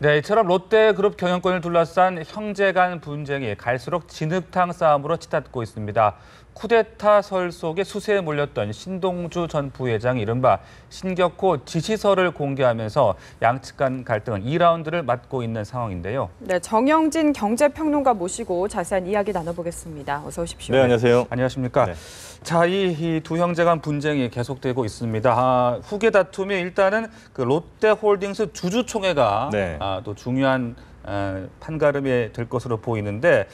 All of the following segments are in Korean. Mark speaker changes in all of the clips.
Speaker 1: 네, 이처럼 롯데그룹 경영권을 둘러싼 형제 간 분쟁이 갈수록 진흙탕 싸움으로 치닫고 있습니다. 쿠데타 설 속에 수세에 몰렸던 신동주 전 부회장이 이른바 신격호 지시서를 공개하면서 양측 간 갈등은 2라운드를 맞고 있는 상황인데요.
Speaker 2: 네, 정영진 경제평론가 모시고 자세한 이야기 나눠보겠습니다. 어서 오십시오.
Speaker 3: 네, 안녕하세요.
Speaker 1: 안녕하십니까.
Speaker 3: 네.
Speaker 1: 자, 이 두 형제 간 분쟁이 계속되고 있습니다. 후계 다툼이 일단은 그 롯데홀딩스 주주총회가
Speaker 3: 네.
Speaker 1: 또 중요한 판가름이 될 것으로 보이는데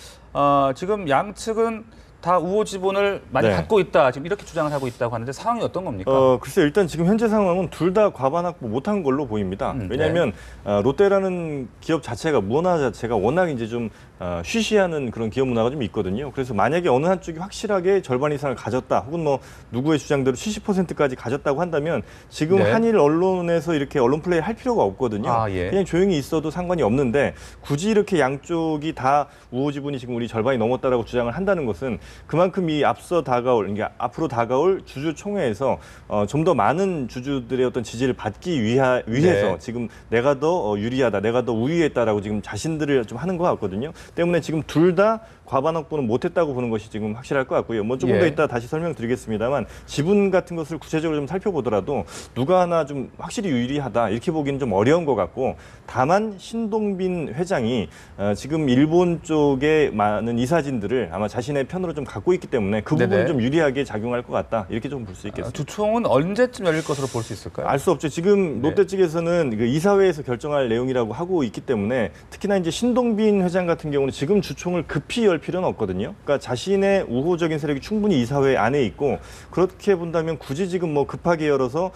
Speaker 1: 지금 양측은 다 우호 지분을 많이
Speaker 3: 네.
Speaker 1: 갖고 있다. 지금 이렇게 주장을 하고 있다고 하는데 상황이 어떤 겁니까?
Speaker 3: 글쎄요. 일단 지금 현재 상황은 둘 다 과반 확보 못한 걸로 보입니다. 왜냐하면 롯데라는 기업 자체가 문화 자체가 워낙 이제 좀 쉬쉬하는 그런 기업 문화가 좀 있거든요. 그래서 만약에 어느 한쪽이 확실하게 절반 이상을 가졌다, 혹은 뭐 누구의 주장대로 70%까지 가졌다고 한다면 지금
Speaker 1: 네.
Speaker 3: 한일 언론에서 이렇게 언론 플레이 할 필요가 없거든요.
Speaker 1: 예.
Speaker 3: 그냥 조용히 있어도 상관이 없는데 굳이 이렇게 양쪽이 다 우호 지분이 지금 우리 절반이 넘었다라고 주장을 한다는 것은 그만큼 이 앞서 다가올, 그러니까 앞으로 다가올 주주총회에서 좀 더 많은 주주들의 어떤 지지를 받기 위해서
Speaker 1: 네.
Speaker 3: 지금 내가 더 유리하다, 내가 더 우위했다라고 지금 자신들을 좀 하는 것 같거든요. 때문에 지금 둘 다 과반 확보는 못했다고 보는 것이 지금 확실할 것 같고요. 뭐 조금 더 이따 다시 설명드리겠습니다만 지분 같은 것을 구체적으로 좀 살펴보더라도 누가 하나 좀 확실히 유리하다 이렇게 보기는 좀 어려운 것 같고, 다만 신동빈 회장이 지금 일본 쪽에 많은 이사진들을 아마 자신의 편으로 좀 갖고 있기 때문에 그 부분은 좀 유리하게 작용할 것 같다 이렇게 좀 볼 수 있겠습니다.
Speaker 1: 주총은 언제쯤 열릴 것으로 볼 수 있을까요?
Speaker 3: 알 수 없죠. 지금 롯데 측에서는 그 이사회에서 결정할 내용이라고 하고 있기 때문에 특히나 이제 신동빈 회장 같은 경우는 지금 주총을 급히 열 필요는 없거든요. 그러니까 자신의 우호적인 세력이 충분히 이사회 안에 있고, 그렇게 본다면 굳이 지금 뭐 급하게 열어서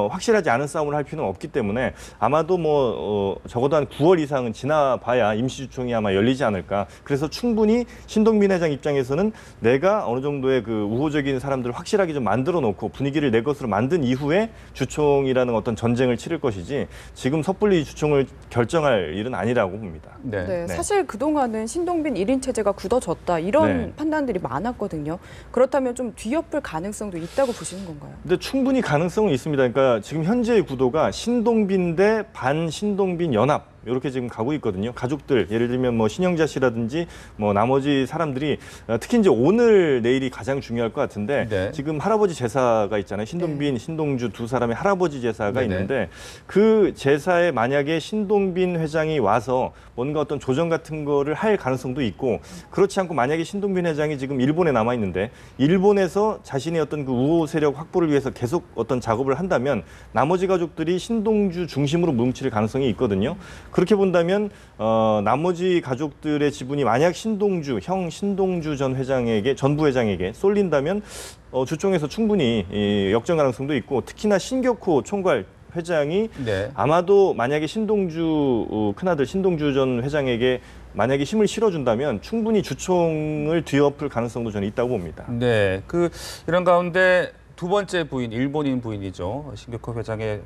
Speaker 3: 확실하지 않은 싸움을 할 필요는 없기 때문에 아마도 뭐 적어도 한 9월 이상은 지나봐야 임시주총이 아마 열리지 않을까. 그래서 충분히 신동빈 회장 입장에서는 내가 어느 정도의 그 우호적인 사람들을 확실하게 좀 만들어 놓고 분위기를 내 것으로 만든 이후에 주총이라는 어떤 전쟁을 치를 것이지 지금 섣불리 주총을 결정할 일은 아니라고 봅니다.
Speaker 2: 네, 사실 그동안은 신동빈 1인 체제가 굳어졌다 이런 판단들이 많았거든요. 그렇다면 좀 뒤엎을 가능성도 있다고 보시는 건가요?
Speaker 3: 근데 충분히 가능성은 있습니다. 그러니까 지금 현재의 구도가 신동빈 대 반신동빈 연합 이렇게 지금 가고 있거든요. 가족들, 예를 들면 뭐 신영자 씨라든지 뭐 나머지 사람들이 특히 이제 오늘 내일이 가장 중요할 것 같은데 지금 할아버지 제사가 있잖아요. 신동빈, 신동주 두 사람의 할아버지 제사가 있는데 그 제사에 만약에 신동빈 회장이 와서 뭔가 어떤 조정 같은 거를 할 가능성도 있고, 그렇지 않고 만약에 신동빈 회장이 지금 일본에 남아 있는데 일본에서 자신의 어떤 그 우호 세력 확보를 위해서 계속 어떤 작업을 한다면 나머지 가족들이 신동주 중심으로 뭉칠 가능성이 있거든요. 그렇게 본다면 나머지 가족들의 지분이 만약 형 신동주 전 부회장에게 쏠린다면 주총에서 충분히 역전 가능성도 있고, 특히나 신격호 총괄 회장이 아마도 만약에 신동주 큰아들 신동주 전 회장에게 만약에 힘을 실어준다면 충분히 주총을 뒤엎을 가능성도 저는 있다고 봅니다.
Speaker 1: 네, 이런 가운데 두 번째 부인, 일본인 부인이죠. 신격호 회장의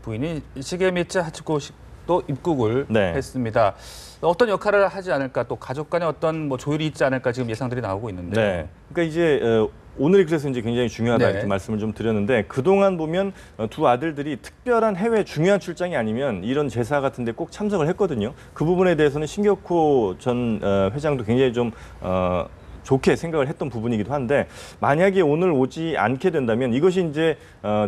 Speaker 1: 부인이 시게미츠 하츠코 또 입국을 했습니다. 어떤 역할을 하지 않을까, 또 가족 간에 어떤 뭐 조율이 있지 않을까 지금 예상들이 나오고 있는데.
Speaker 3: 그러니까 이제 오늘이 그래서 이제 굉장히 중요하다 이렇게 말씀을 좀 드렸는데, 그동안 보면 두 아들들이 특별한 해외 중요한 출장이 아니면 이런 제사 같은 데 꼭 참석을 했거든요. 그 부분에 대해서는 신격호 전 회장도 굉장히 좀 좋게 생각을 했던 부분이기도 한데, 만약에 오늘 오지 않게 된다면 이것이 이제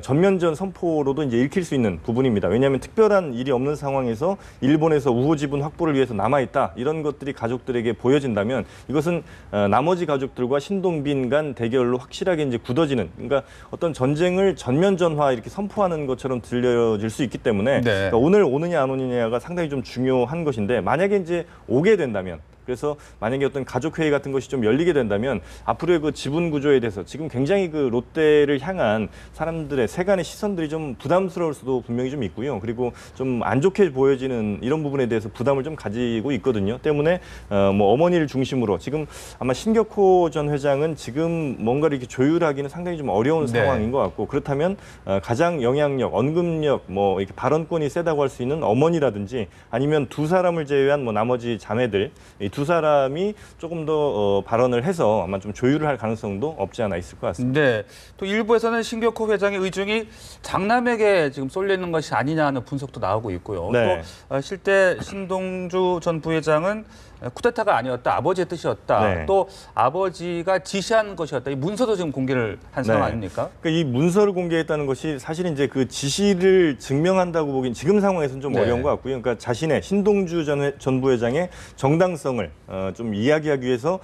Speaker 3: 전면전 선포로도 이제 읽힐 수 있는 부분입니다. 왜냐하면 특별한 일이 없는 상황에서 일본에서 우호 지분 확보를 위해서 남아있다 이런 것들이 가족들에게 보여진다면 이것은 나머지 가족들과 신동빈 간 대결로 확실하게 이제 굳어지는, 그러니까 어떤 전쟁을 전면전화 이렇게 선포하는 것처럼 들려질 수 있기 때문에 그러니까 오늘 오느냐 안 오느냐가 상당히 좀 중요한 것인데, 만약에 이제 오게 된다면, 그래서 만약에 어떤 가족회의 같은 것이 좀 열리게 된다면 앞으로의 그 지분 구조에 대해서 지금 굉장히 그 롯데를 향한 사람들의 세간의 시선들이 좀 부담스러울 수도 분명히 좀 있고요. 그리고 좀 안 좋게 보여지는 이런 부분에 대해서 부담을 좀 가지고 있거든요. 때문에 뭐 어머니를 중심으로 지금 아마 신격호 전 회장은 지금 뭔가를 이렇게 조율하기는 상당히 좀 어려운 상황인 것 같고, 그렇다면 가장 영향력, 언급력, 뭐 이렇게 발언권이 세다고 할 수 있는 어머니라든지 아니면 두 사람을 제외한 뭐 나머지 자매들, 두 사람이 조금 더 발언을 해서 아마 좀 조율을 할 가능성도 없지 않아 있을 것 같습니다.
Speaker 1: 네. 또 일부에서는 신격호 회장의 의중이 장남에게 지금 쏠려 있는 것이 아니냐 하는 분석도 나오고 있고요.
Speaker 3: 네.
Speaker 1: 또 실제 신동주 전 부회장은 쿠데타가 아니었다, 아버지의 뜻이었다.
Speaker 3: 네.
Speaker 1: 또 아버지가 지시한 것이었다. 이 문서도 지금 공개를 한 상황 아닙니까?
Speaker 3: 그러니까 이 문서를 공개했다는 것이 사실 이제 그 지시를 증명한다고 보기엔 지금 상황에서는 좀 어려운 것 같고요. 그러니까 자신의 신동주 전 부회장의 정당성을 좀 이야기하기 위해서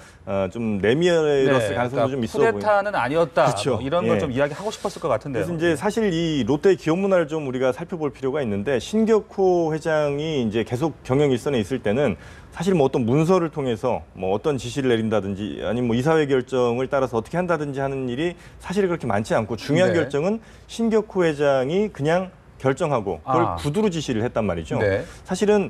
Speaker 3: 좀 내밀었을 가능성도 좀 있어 보입니다.
Speaker 1: 쿠데타는 아니었다.
Speaker 3: 그렇죠.
Speaker 1: 뭐 이런 걸 좀 이야기하고 싶었을 것 같은데요.
Speaker 3: 그래서 이제 사실 이 롯데 기업 문화를 좀 우리가 살펴볼 필요가 있는데 신격호 회장이 이제 계속 경영 일선에 있을 때는 사실 뭐 어떤 문서를 통해서 뭐 어떤 지시를 내린다든지 아니면 뭐 이사회 결정을 따라서 어떻게 한다든지 하는 일이 사실 그렇게 많지 않고 중요한 결정은 신격호 회장이 그냥 결정하고 그걸 구두로 지시를 했단 말이죠. 사실은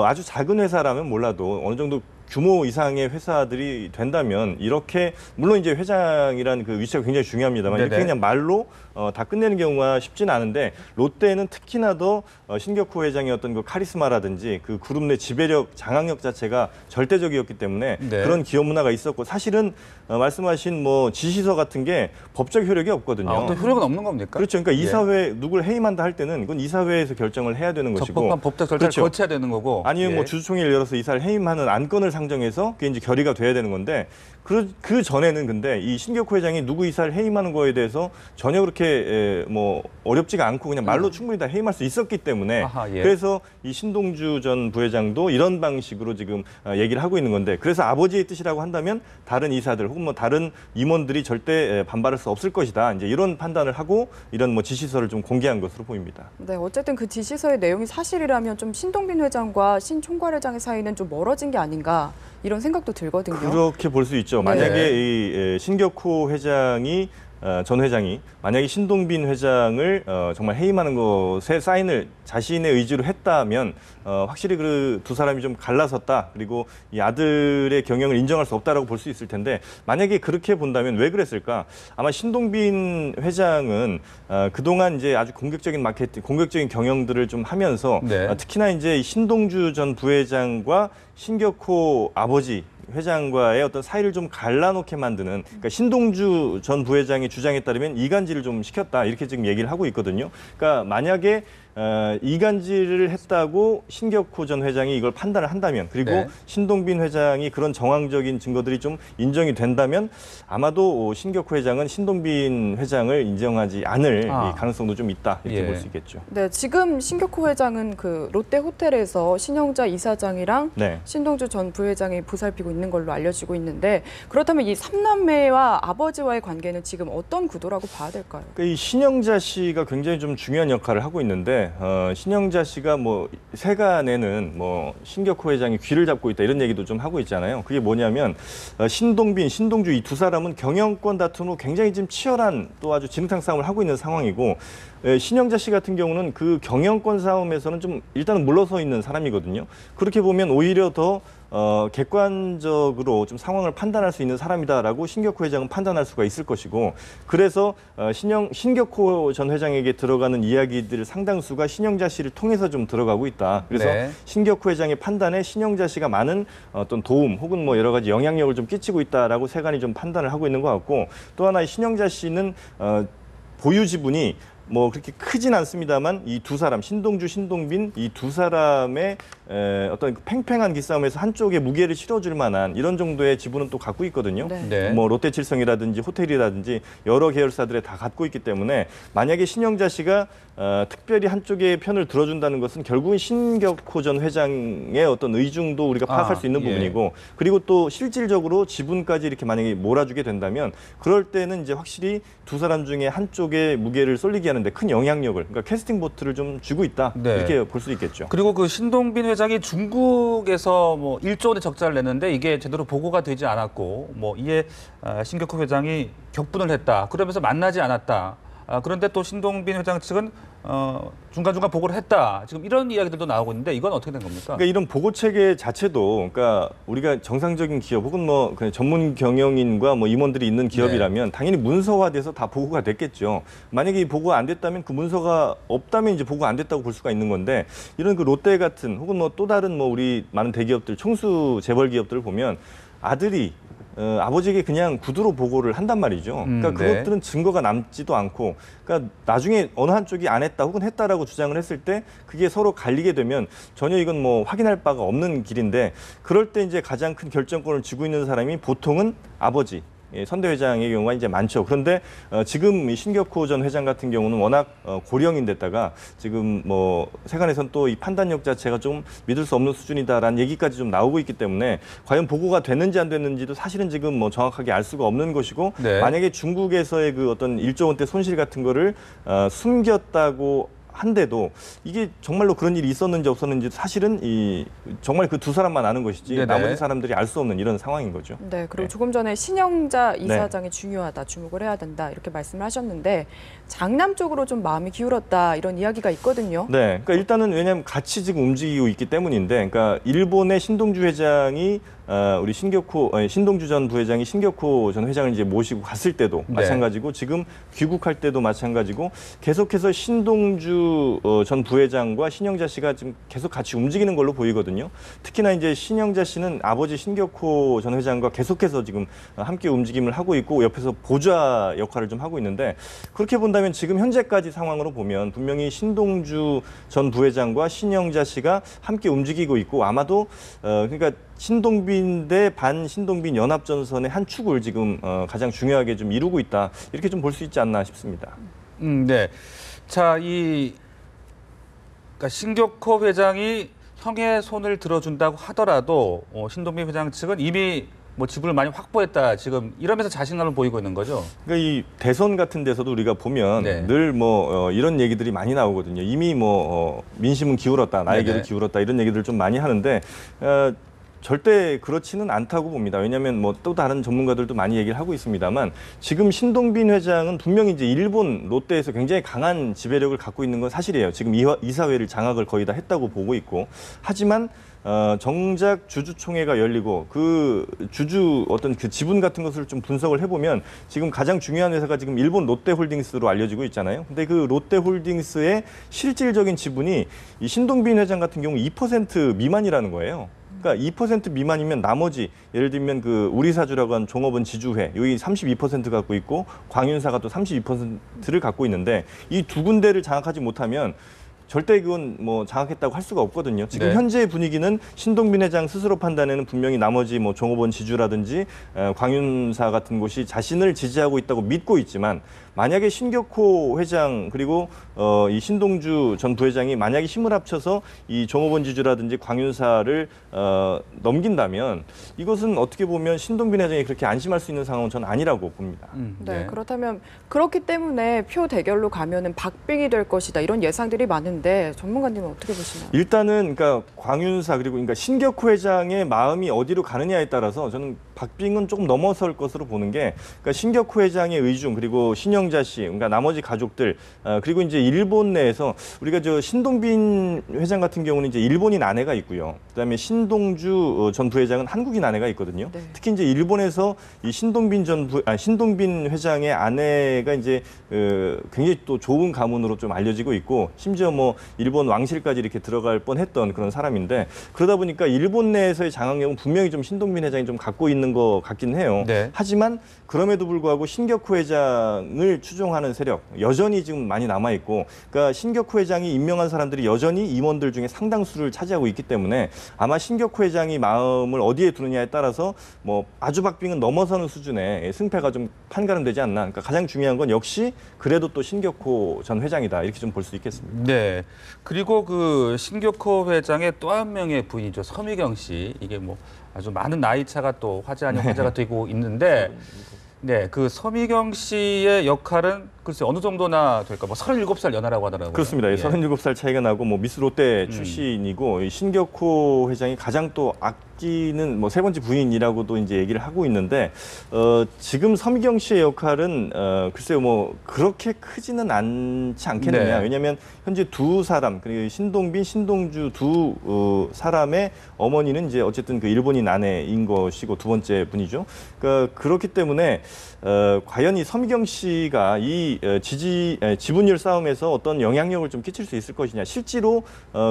Speaker 3: 아주 작은 회사라면 몰라도 어느 정도 규모 이상의 회사들이 된다면 이렇게 물론 이제 회장이라는 그 위치가 굉장히 중요합니다만 이렇게 그냥 말로 다 끝내는 경우가 쉽지는 않은데 롯데는 특히나 더 신격호 회장의 어떤 그 카리스마라든지 그 그룹 내 지배력, 장악력 자체가 절대적이었기 때문에 그런 기업 문화가 있었고 사실은 말씀하신 뭐 지시서 같은 게 법적 효력이 없거든요.
Speaker 1: 어떤 효력은 없는 겁니까?
Speaker 3: 그렇죠. 그러니까 이사회 누굴 해임한다 할 때는 이건 이사회에서 결정을 해야 되는 것이고
Speaker 1: 적법한 법적 절차를 거쳐야 되는 거고
Speaker 3: 아니면 뭐 주주총회를 열어서 이사를 해임하는 안건을 상정해서 그게 이제 결의가 돼야 되는 건데 그 전에는 근데 이 신격호 회장이 누구 이사를 해임하는 거에 대해서 전혀 그렇게 뭐 어렵지가 않고 그냥 말로 충분히 다 해임할 수 있었기 때문에 그래서 이 신동주 전 부회장도 이런 방식으로 지금 얘기를 하고 있는 건데 그래서 아버지의 뜻이라고 한다면 다른 이사들 혹은 뭐 다른 임원들이 절대 반발할 수 없을 것이다. 이제 이런 판단을 하고 이런 뭐 지시서를 좀 공개한 것으로 보입니다.
Speaker 2: 네, 어쨌든 그 지시서의 내용이 사실이라면 좀 신동빈 회장과 신 총괄회장의 사이는 좀 멀어진 게 아닌가 이런 생각도 들거든요.
Speaker 3: 그렇게 볼 수 있죠. 만약에 이 신격호 회장이 전 회장이 만약에 신동빈 회장을 정말 해임하는 것에 사인을 자신의 의지로 했다면 확실히 그 두 사람이 좀 갈라섰다. 그리고 이 아들의 경영을 인정할 수 없다라고 볼 수 있을 텐데 만약에 그렇게 본다면 왜 그랬을까? 아마 신동빈 회장은 그동안 이제 아주 공격적인 마케팅, 공격적인 경영들을 좀 하면서 특히나 이제 신동주 전 부회장과 신격호 아버지 회장과의 어떤 사이를 좀 갈라놓게 만드는 그러니까 신동주 전 부회장의 주장에 따르면 이간질을 좀 시켰다 이렇게 지금 얘기를 하고 있거든요. 그러니까 만약에 이간질을 했다고 신격호 전 회장이 이걸 판단을 한다면 그리고 신동빈 회장이 그런 정황적인 증거들이 좀 인정이 된다면 아마도 신격호 회장은 신동빈 회장을 인정하지 않을 가능성도 좀 있다 이렇게 볼 수 있겠죠.
Speaker 2: 네, 지금 신격호 회장은 그 롯데 호텔에서 신영자 이사장이랑 신동주 전 부회장이 보살피고 있는 걸로 알려지고 있는데 그렇다면 이 삼남매와 아버지와의 관계는 지금 어떤 구도라고 봐야 될까요?
Speaker 3: 그러니까 이 신영자 씨가 굉장히 좀 중요한 역할을 하고 있는데 신영자 씨가 뭐 세간에는 뭐 신격호 회장이 귀를 잡고 있다 이런 얘기도 좀 하고 있잖아요. 그게 뭐냐면 신동빈, 신동주 이 두 사람은 경영권 다툼으로 굉장히 지금 치열한 또 아주 진흙탕 싸움을 하고 있는 상황이고 신영자 씨 같은 경우는 그 경영권 싸움에서는 좀 일단은 물러서 있는 사람이거든요. 그렇게 보면 오히려 더 객관적으로 좀 상황을 판단할 수 있는 사람이다라고 신격호 회장은 판단할 수가 있을 것이고 그래서 신격호 전 회장에게 들어가는 이야기들 상당수가 신영자 씨를 통해서 좀 들어가고 있다. 그래서 신격호 회장의 판단에 신영자 씨가 많은 어떤 도움 혹은 뭐 여러 가지 영향력을 좀 끼치고 있다라고 세간이 좀 판단을 하고 있는 것 같고 또 하나 신영자 씨는 보유 지분이 뭐 그렇게 크진 않습니다만 이 두 사람 신동주, 신동빈 이 두 사람의 어떤 팽팽한 기싸움에서 한쪽에 무게를 실어줄 만한 이런 정도의 지분은 또 갖고 있거든요. 뭐 롯데칠성이라든지 호텔이라든지 여러 계열사들에 다 갖고 있기 때문에 만약에 신영자 씨가 특별히 한쪽의 편을 들어준다는 것은 결국은 신격호 전 회장의 어떤 의중도 우리가 파악할 수 있는 부분이고 그리고 또 실질적으로 지분까지 이렇게 만약에 몰아주게 된다면 그럴 때는 이제 확실히 두 사람 중에 한쪽에 무게를 쏠리게 하는데 큰 영향력을 그러니까 캐스팅 보트를 좀 쥐고 있다 이렇게 볼 수 있겠죠.
Speaker 1: 그리고 그 신동빈 회장이 중국에서 뭐 1조 원의 적자를 냈는데 이게 제대로 보고가 되지 않았고 뭐 이에 신격호 회장이 격분을 했다. 그러면서 만나지 않았다. 그런데 또 신동빈 회장 측은 중간중간 보고를 했다. 지금 이런 이야기들도 나오고 있는데 이건 어떻게 된 겁니까?
Speaker 3: 그러니까 이런 보고 체계 자체도 그러니까 우리가 정상적인 기업 혹은 뭐 그냥 전문 경영인과 뭐 임원들이 있는 기업이라면 당연히 문서화돼서 다 보고가 됐겠죠. 만약에 이 보고가 안 됐다면 그 문서가 없다면 이제 보고가 안 됐다고 볼 수가 있는 건데 이런 그 롯데 같은 혹은 뭐 또 다른 뭐 우리 많은 대기업들 총수 재벌 기업들을 보면 아들이 아버지에게 그냥 구두로 보고를 한단 말이죠. 그러니까 그것들은 증거가 남지도 않고, 그러니까 나중에 어느 한쪽이 안 했다 혹은 했다라고 주장을 했을 때 그게 서로 갈리게 되면 전혀 이건 뭐 확인할 바가 없는 길인데 그럴 때 이제 가장 큰 결정권을 쥐고 있는 사람이 보통은 아버지. 선대 회장의 경우가 이제 많죠. 그런데 지금 이 신격호 전 회장 같은 경우는 워낙 고령인데다가 지금 뭐 세간에선 또 이 판단력 자체가 좀 믿을 수 없는 수준이다라는 얘기까지 좀 나오고 있기 때문에 과연 보고가 됐는지 안 됐는지도 사실은 지금 뭐 정확하게 알 수가 없는 것이고 만약에 중국에서의 그 어떤 1조 원대 손실 같은 거를 숨겼다고 한데도 이게 정말로 그런 일이 있었는지 없었는지 사실은 정말 그 두 사람만 아는 것이지
Speaker 1: 네네.
Speaker 3: 나머지 사람들이 알 수 없는 이런 상황인 거죠.
Speaker 2: 네, 그리고 조금 전에 신영자 이사장이 중요하다, 주목을 해야 된다 이렇게 말씀을 하셨는데 장남 쪽으로 좀 마음이 기울었다 이런 이야기가 있거든요.
Speaker 3: 네, 그러니까 일단은 왜냐하면 같이 지금 움직이고 있기 때문인데, 그러니까 일본의 신동주 회장이 우리 신동주 전 부회장이 신격호 전 회장을 이제 모시고 갔을 때도 마찬가지고 지금 귀국할 때도 마찬가지고 계속해서 신동주 전 부회장과 신영자 씨가 지금 계속 같이 움직이는 걸로 보이거든요. 특히나 이제 신영자 씨는 아버지 신격호 전 회장과 계속해서 지금 함께 움직임을 하고 있고 옆에서 보좌 역할을 좀 하고 있는데 그렇게 본다면 지금 현재까지 상황으로 보면 분명히 신동주 전 부회장과 신영자 씨가 함께 움직이고 있고 아마도 그러니까 신동빈 대 반신동빈 연합전선의 한 축을 지금 가장 중요하게 좀 이루고 있다. 이렇게 좀 볼 수 있지 않나 싶습니다.
Speaker 1: 네. 자, 그러니까 신격호 회장이 형의 손을 들어준다고 하더라도 신동빈 회장 측은 이미 뭐 지분을 많이 확보했다 지금 이러면서 자신감을 보이고 있는 거죠.
Speaker 3: 그러니까 이 대선 같은 데서도 우리가 보면 늘 뭐 이런 얘기들이 많이 나오거든요. 이미 뭐 민심은 기울었다, 나에게도 기울었다 이런 얘기들 좀 많이 하는데. 절대 그렇지는 않다고 봅니다. 왜냐하면 뭐 또 다른 전문가들도 많이 얘기를 하고 있습니다만 지금 신동빈 회장은 분명히 이제 일본 롯데에서 굉장히 강한 지배력을 갖고 있는 건 사실이에요. 지금 이사회를 장악을 거의 다 했다고 보고 있고 하지만 정작 주주총회가 열리고 그 주주 어떤 그 지분 같은 것을 좀 분석을 해보면 지금 가장 중요한 회사가 지금 일본 롯데홀딩스로 알려지고 있잖아요. 근데 그 롯데홀딩스의 실질적인 지분이 이 신동빈 회장 같은 경우 2% 미만이라는 거예요. 그러니까 2% 미만이면 나머지 예를 들면 그 우리사주라고 한 종업원 지주회 여기 32% 갖고 있고 광윤사가 또 32%를 갖고 있는데 이 두 군데를 장악하지 못하면 절대 그건 뭐 장악했다고 할 수가 없거든요. 지금 현재 분위기는 신동빈 회장 스스로 판단에는 분명히 나머지 뭐 종업원 지주라든지 광윤사 같은 곳이 자신을 지지하고 있다고 믿고 있지만 만약에 신격호 회장 그리고 이 신동주 전 부회장이 만약에 힘을 합쳐서 이 종업원 지주라든지 광윤사를 넘긴다면 이것은 어떻게 보면 신동빈 회장이 그렇게 안심할 수 있는 상황은 저는 아니라고 봅니다.
Speaker 2: 네, 그렇다면 그렇기 때문에 표 대결로 가면은 박빙이 될 것이다 이런 예상들이 많은데 전문가님은 어떻게 보시나요?
Speaker 3: 일단은 그러니까 광윤사 그리고 그러니까 신격호 회장의 마음이 어디로 가느냐에 따라서 저는 박빙은 조금 넘어설 것으로 보는 게 그러니까 신격호 회장의 의중 그리고 신영자 씨 그러니까 나머지 가족들 그리고 이제 일본 내에서 우리가 저 신동빈 회장 같은 경우는 이제 일본인 아내가 있고요. 그다음에 신동주 전 부회장은 한국인 아내가 있거든요. 특히 이제 일본에서 이 신동빈 회장의 아내가 이제 굉장히 또 좋은 가문으로 좀 알려지고 있고 심지어 뭐 일본 왕실까지 이렇게 들어갈 뻔했던 그런 사람인데 그러다 보니까 일본 내에서의 장악력은 분명히 좀 신동빈 회장이 좀 갖고 있는 것 같긴 해요. 하지만 그럼에도 불구하고 신격호 회장을 추종하는 세력 여전히 지금 많이 남아 있고, 그러니까 신격호 회장이 임명한 사람들이 여전히 임원들 중에 상당수를 차지하고 있기 때문에 아마 신격호 회장이 마음을 어디에 두느냐에 따라서 뭐 아주 박빙은 넘어서는 수준의 승패가 좀 판가름되지 않나. 그러니까 가장 중요한 건 역시 그래도 또 신격호 전 회장이다 이렇게 좀 볼 수 있겠습니다.
Speaker 1: 네. 그리고 그 신격호 회장의 또 한 명의 부인이죠. 서미경 씨. 이게 뭐 아주 많은 나이 차가 또 화제 아닌 화제가 되고 있는데 네, 그 서미경 씨의 역할은 글쎄 어느 정도나 될까? 뭐 37살 연하라고 하더라고요.
Speaker 3: 그렇습니다. 37살 차이가 나고 뭐 미스 롯데 출신이고 이 신격호 회장이 가장 또 뺏기는 뭐 세 번째 부인이라고도 이제 얘기를 하고 있는데 지금 서미경 씨의 역할은 글쎄요 뭐 그렇게 크지는 않지 않겠느냐.
Speaker 1: 네.
Speaker 3: 왜냐하면 현재 두 사람 그리고 신동빈, 신동주 두 사람의 어머니는 이제 어쨌든 그 일본인 아내인 것이고 두 번째 분이죠. 그러니까 그렇기 때문에 과연 이 서미경 씨가 이 지분율 싸움에서 어떤 영향력을 좀 끼칠 수 있을 것이냐. 실제로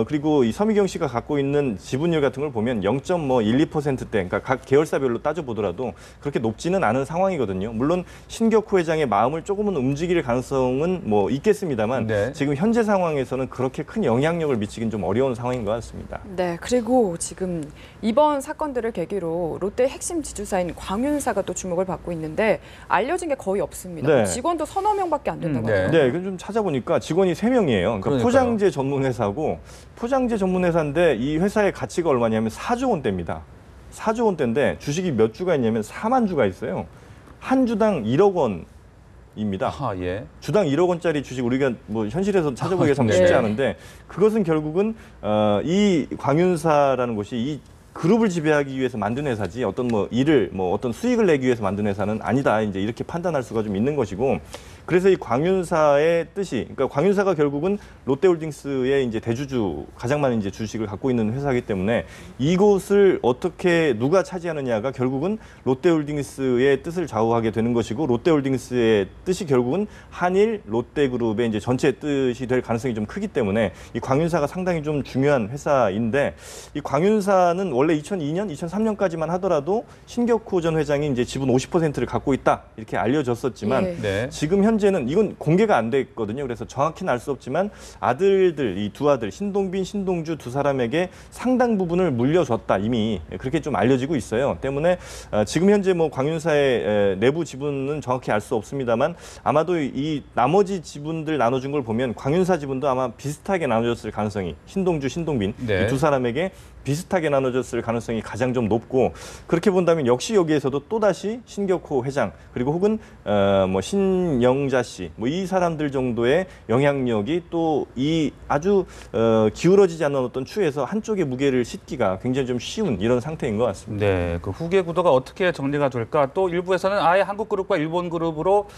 Speaker 3: 그리고 이 서미경 씨가 갖고 있는 지분율 같은 걸 보면 0.12%대, 그러니까 각 계열사별로 따져보더라도 그렇게 높지는 않은 상황이거든요. 물론 신격호 회장의 마음을 조금은 움직일 가능성은 뭐 있겠습니다만
Speaker 1: 네.
Speaker 3: 지금 현재 상황에서는 그렇게 큰 영향력을 미치긴 좀 어려운 상황인 것 같습니다.
Speaker 2: 네, 그리고 지금 이번 사건들을 계기로 롯데 핵심 지주사인 광윤사가 또 주목을 받고 있는데 알려진 게 거의 없습니다.
Speaker 3: 네.
Speaker 2: 직원도 서너 명밖에 안 된다고
Speaker 1: 네.
Speaker 2: 하더라고요.
Speaker 3: 네, 그 좀 찾아보니까 직원이 3명이에요. 그러니까 포장재 전문 회사고 포장재 전문 회사인데 이 회사의 가치가 얼마냐면 4조 원대입니다. 4조 원대인데 주식이 몇 주가 있냐면 4만 주가 있어요. 한 주당 1억 원입니다.
Speaker 1: 아, 예.
Speaker 3: 주당 1억 원짜리 주식 우리가 뭐 현실에서 찾아보기가 참
Speaker 1: 네.
Speaker 3: 쉽지 않은데 그것은 결국은 이 광윤사라는 곳이 이 그룹을 지배하기 위해서 만든 회사지 어떤 뭐 일을 뭐 어떤 수익을 내기 위해서 만든 회사는 아니다. 이제 이렇게 판단할 수가 좀 있는 것이고 그래서 이 광윤사의 뜻이 그러니까 광윤사가 결국은 롯데홀딩스의 이제 대주주 가장 많은 이제 주식을 갖고 있는 회사이기 때문에 이곳을 어떻게 누가 차지하느냐가 결국은 롯데홀딩스의 뜻을 좌우하게 되는 것이고 롯데홀딩스의 뜻이 결국은 한일 롯데그룹의 이제 전체 뜻이 될 가능성이 좀 크기 때문에 이 광윤사가 상당히 좀 중요한 회사인데 이 광윤사는 원래 2002년, 2003년까지만 하더라도 신격호 전 회장이 이제 지분 50%를 갖고 있다 이렇게 알려졌었지만
Speaker 2: 예.
Speaker 1: 네.
Speaker 3: 지금 현재는 이건 공개가 안 됐거든요. 그래서 정확히는 알 수 없지만 아들들, 이 두 아들 신동빈, 신동주 두 사람에게 상당 부분을 물려줬다 이미 그렇게 좀 알려지고 있어요. 때문에 지금 현재 뭐 광윤사의 내부 지분은 정확히 알 수 없습니다만 아마도 이 나머지 지분들 나눠준 걸 보면 광윤사 지분도 아마 비슷하게 나눠졌을 가능성이 신동주, 신동빈
Speaker 1: 네.
Speaker 3: 이 두 사람에게 비슷하게 나눠졌을 가능성이 가장 좀 높고 그렇게 본다면 역시 여기에서도 또다시 신격호 회장 그리고 혹은 뭐 신영자 씨 뭐 이 사람들 정도의 영향력이 또 이 아주 기울어지지 않는 어떤 추에서 한쪽에 무게를 싣기가 굉장히 좀 쉬운 이런 상태인 것 같습니다.
Speaker 1: 네, 그 후계 구도가 어떻게 정리가 될까? 또 일부에서는 아예 한국 그룹과 일본 그룹으로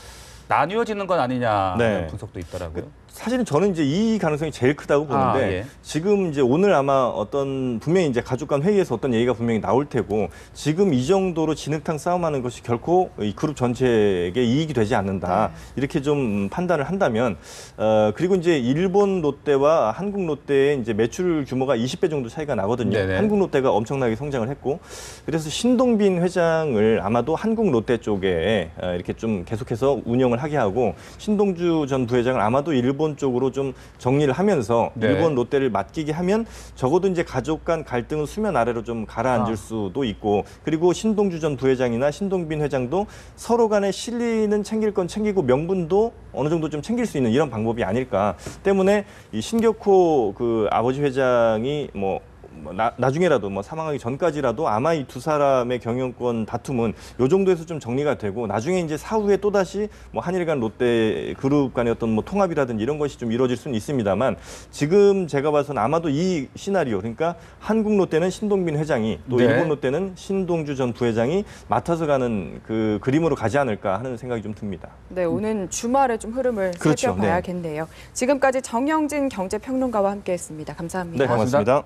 Speaker 1: 나뉘어지는 건 아니냐는
Speaker 3: 네.
Speaker 1: 분석도 있더라고요.
Speaker 3: 사실은 저는 이제 이 가능성이 제일 크다고 보는데
Speaker 1: 예.
Speaker 3: 지금 이제 오늘 아마 어떤 분명히 이제 가족 간 회의에서 어떤 얘기가 분명히 나올 테고 지금 이 정도로 진흙탕 싸움하는 것이 결코 이 그룹 전체에게 이익이 되지 않는다 이렇게 좀 판단을 한다면 그리고 이제 일본 롯데와 한국 롯데의 이제 매출 규모가 20배 정도 차이가 나거든요.
Speaker 1: 네네.
Speaker 3: 한국 롯데가 엄청나게 성장을 했고 그래서 신동빈 회장을 아마도 한국 롯데 쪽에 이렇게 좀 계속해서 운영을 하게 하고 신동주 전 부회장을 아마도 일본 쪽으로 좀 정리를 하면서
Speaker 1: 네.
Speaker 3: 일본 롯데를 맡기게 하면 적어도 이제 가족 간 갈등은 수면 아래로 좀 가라앉을 수도 있고 그리고 신동주 전 부회장이나 신동빈 회장도 서로 간의 실리는 챙길 건 챙기고 명분도 어느 정도 좀 챙길 수 있는 이런 방법이 아닐까 때문에 이 신격호 그 아버지 회장이 나중에라도 사망하기 전까지라도 아마 이 두 사람의 경영권 다툼은 요 정도에서 좀 정리가 되고 나중에 이제 사후에 또다시 한일 간 롯데 그룹 간의 어떤 통합이라든지 이런 것이 좀 이루어질 수는 있습니다만 지금 제가 봐서는 아마도 이 시나리오 그러니까 한국 롯데는 신동빈 회장이 또
Speaker 1: 네.
Speaker 3: 일본 롯데는 신동주 전 부회장이 맡아서 가는 그 그림으로 가지 않을까 하는 생각이 좀 듭니다.
Speaker 2: 네, 오는 주말에 좀 흐름을
Speaker 3: 그렇죠.
Speaker 2: 살펴봐야겠네요. 지금까지 정영진 경제평론가와 함께했습니다. 감사합니다.
Speaker 3: 네, 고맙습니다.